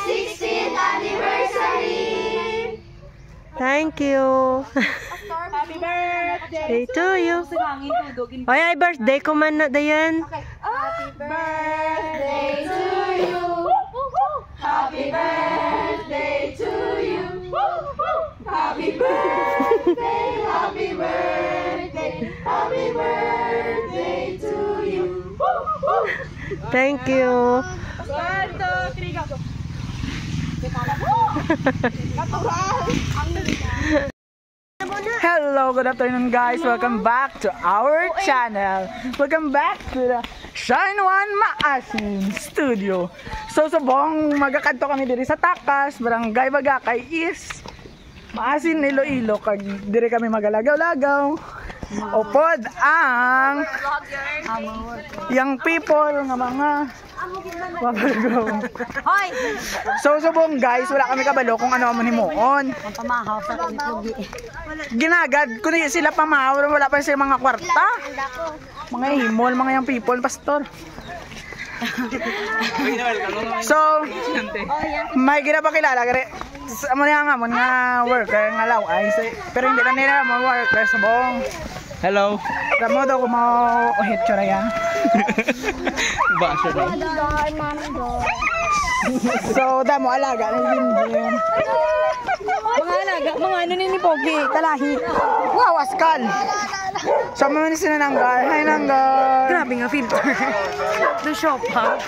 16th anniversary! Thank you. Happy birthday to you. Ay, ay, birthday ko man na dayan. Happy birthday to you. Happy birthday to you. Happy birthday, happy birthday, happy birthday to you. Thank you. Hello, good afternoon guys. Welcome back to our channel. Welcome back to the Shine One Maasin Studio. So subong magakanto kami diri sa Takas, Barangay Bagakay is Maasin, Iloilo. Kag diri kami magalagaw-lagaw. Upod ang young people nga mga wabagaw. So subong guys, wala kami kabalo kung ano mo himuon. Ginagad kuno sila pamahaw, wala pa sila mga kwarta. Mga himol, mga young people, pastor. So may gina pa kilala gare amo niya nga mon nga worker nga laway, pero hindi na nila mo worker subong. Hello. Tamo daw ko mo hit chora yan. Ba siya daw. So damo alaga ng Jinjin. Mga alaga, mga ano ni Pogi, talahi. Wow, askal. So mga ni sinananggal. Hi nanggal. Grabe nga filter. The shop ha.